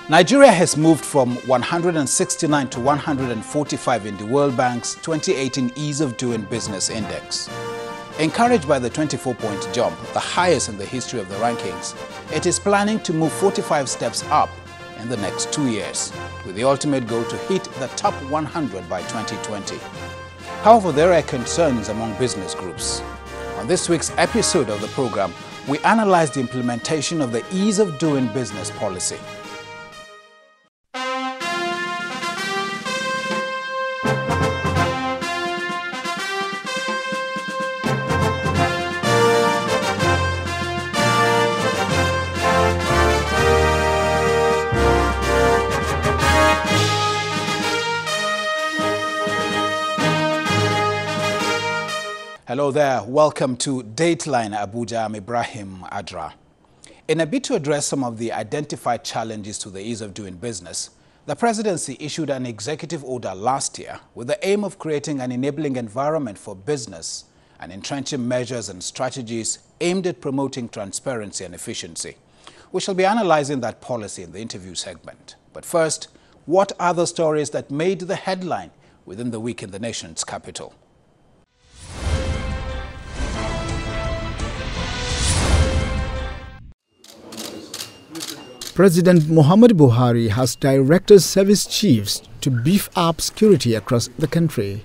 Nigeria has moved from 169 to 145 in the World Bank's 2018 Ease of Doing Business Index. Encouraged by the 24-point jump, the highest in the history of the rankings, it is planning to move 45 steps up in the next 2 years, with the ultimate goal to hit the top 100 by 2020. However, there are concerns among business groups. On this week's episode of the program, we analyze the implementation of the Ease of Doing Business policy. Hello there, welcome to Dateline Abuja. I'm Ibrahim Adra. In a bid to address some of the identified challenges to the ease of doing business, the presidency issued an executive order last year with the aim of creating an enabling environment for business and entrenching measures and strategies aimed at promoting transparency and efficiency. We shall be analyzing that policy in the interview segment. But first, what are the stories that made the headline within the week in the nation's capital? President Muhammad Buhari has directed service chiefs to beef up security across the country.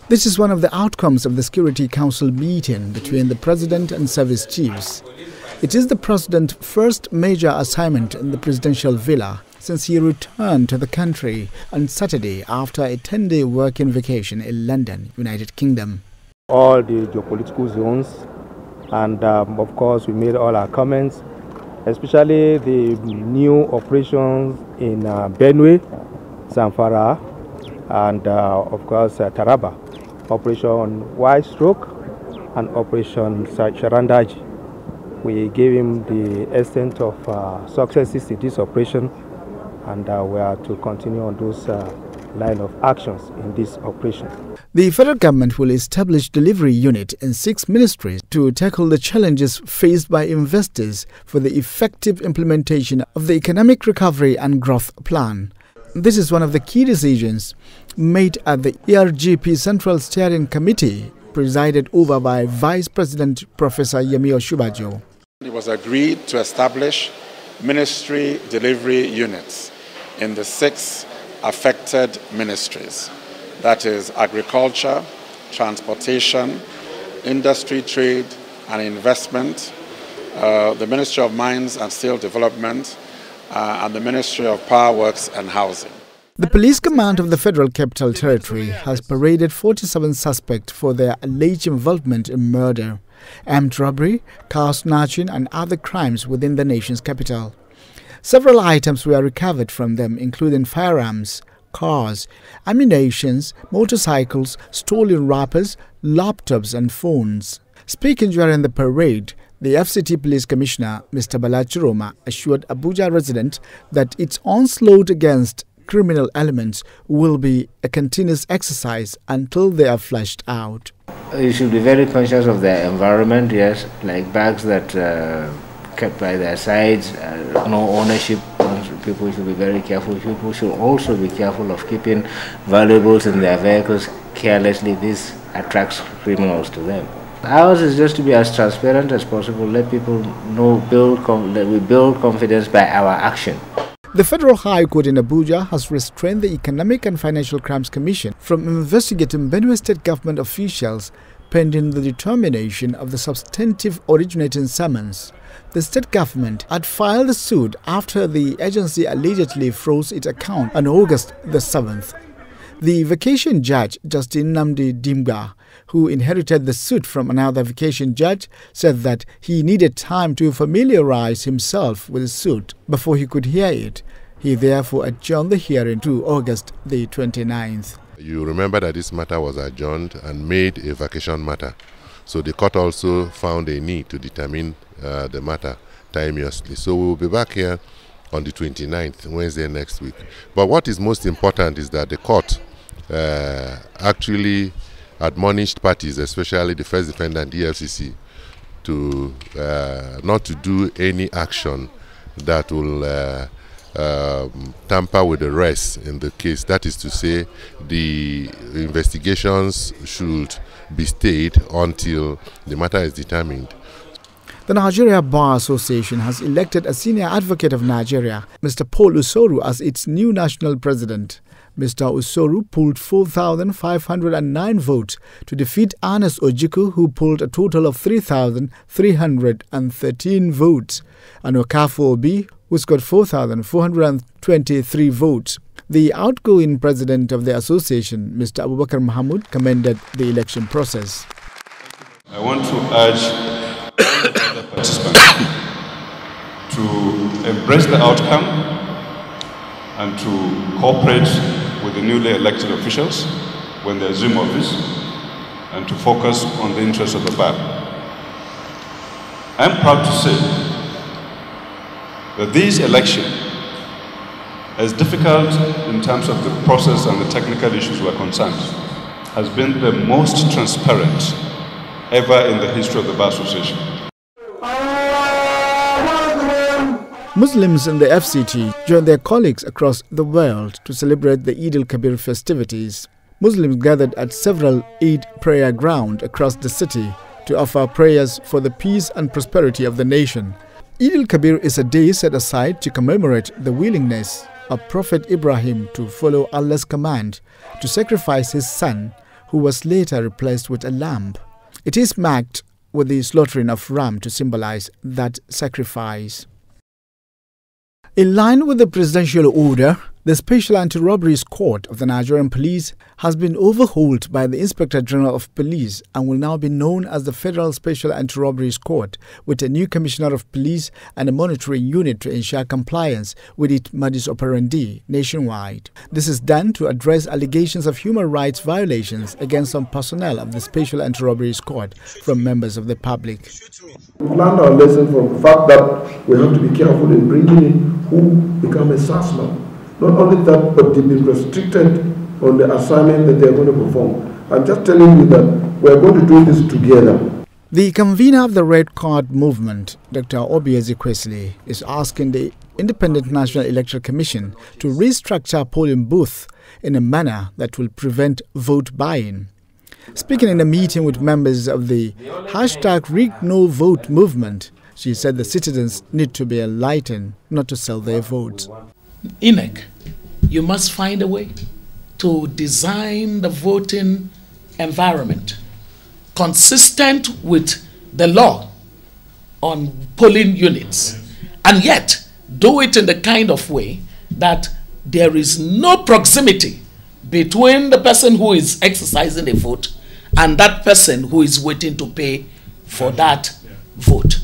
This is one of the outcomes of the Security Council meeting between the President and service chiefs. It is the President's first major assignment in the presidential villa since he returned to the country on Saturday after a 10-day working vacation in London, United Kingdom. All the geopolitical zones, and of course we made all our comments, especially the new operations in Benue, Zamfara, and of course Taraba, Operation White Stroke and Operation Sharandaji. We gave him the extent of successes in this operation, and we are to continue on those line of actions in this operation. The federal government will establish delivery unit in 6 ministries to tackle the challenges faced by investors for the effective implementation of the Economic Recovery and Growth Plan. This is one of the key decisions made at the ERGP Central Steering Committee, presided over by Vice President Professor Yemi Osubajo. It was agreed to establish ministry delivery units in the 6 affected ministries. That is agriculture, transportation, industry, trade and investment, the Ministry of Mines and Steel Development, and the Ministry of Power Works and Housing. The Police Command of the Federal Capital Territory has paraded 47 suspects for their alleged involvement in murder, armed robbery, car snatching and other crimes within the nation's capital. Several items were recovered from them, including firearms, cars, ammunition, motorcycles, stolen wrappers, laptops and phones. Speaking during the parade, the FCT Police Commissioner, Mr. Balachiroma, assured Abuja residents that its onslaught against criminal elements will be a continuous exercise until they are flushed out. You should be very conscious of the environment, yes, like bags that kept by their sides, no ownership. People should be very careful. People should also be careful of keeping valuables in their vehicles carelessly. This attracts criminals to them. Ours is just to be as transparent as possible, let people know, that we build confidence by our action. The Federal High Court in Abuja has restrained the Economic and Financial Crimes Commission from investigating Benue State government officials pending the determination of the substantive originating summons. The state government had filed a suit after the agency allegedly froze its account on August the 7th. The vacation judge, Justin Namdi Dimga, who inherited the suit from another vacation judge, said that he needed time to familiarize himself with the suit before he could hear it. He therefore adjourned the hearing to August the 29th. You remember that this matter was adjourned and made a vacation matter. So the court also found a need to determine the matter timeously. So we will be back here on the 29th, Wednesday next week. But what is most important is that the court actually admonished parties, especially the first defendant, the EFCC, to not to do any action that will tamper with the rest in the case. That is to say, the investigations should be stayed until the matter is determined. The Nigeria Bar Association has elected a senior advocate of Nigeria, Mr. Paul USORO, as its new national president. Mr. USORO pulled 4,509 votes to defeat Ernest Ojukwu, who pulled a total of 3,313 votes, and Okafor Obi, who scored 4,423 votes. The outgoing president of the association, Mr. Abubakar Mahmoud, commended the election process. I want to urge all the other participants to embrace the outcome and to cooperate with the newly elected officials when they assume office, and to focus on the interests of the bar. I'm proud to say that this election, as difficult in terms of the process and the technical issues were concerned, has been the most transparent ever in the history of the Bar Association. Muslims in the FCT joined their colleagues across the world to celebrate the Eid al-Kabir festivities. Muslims gathered at several Eid prayer grounds across the city to offer prayers for the peace and prosperity of the nation. Eid al-Kabir is a day set aside to commemorate the willingness of Prophet Ibrahim to follow Allah's command to sacrifice his son, who was later replaced with a lamb. It is marked with the slaughtering of ram to symbolize that sacrifice. In line with the presidential order, the Special Anti-Robbery Squad of the Nigerian Police has been overhauled by the Inspector General of Police and will now be known as the Federal Special Anti-Robbery Squad, with a new Commissioner of Police and a monitoring unit to ensure compliance with its modus operandi nationwide. This is done to address allegations of human rights violations against some personnel of the Special Anti-Robbery Squad from members of the public. We've learned our lesson from the fact that we have to be careful in bringing in who become a SASMA. Not only that, but they've been restricted on the assignment that they're going to perform. I'm just telling you that we're going to do this together. The convener of the Red Card movement, Dr. Obieze Kwesili, is asking the Independent National Electoral Commission to restructure polling booths in a manner that will prevent vote buying. Speaking in a meeting with members of the #RigNoVote movement, she said the citizens need to be enlightened not to sell their votes. INEC, you must find a way to design the voting environment consistent with the law on polling units, and yet do it in the kind of way that there is no proximity between the person who is exercising a vote and that person who is waiting to pay for that vote.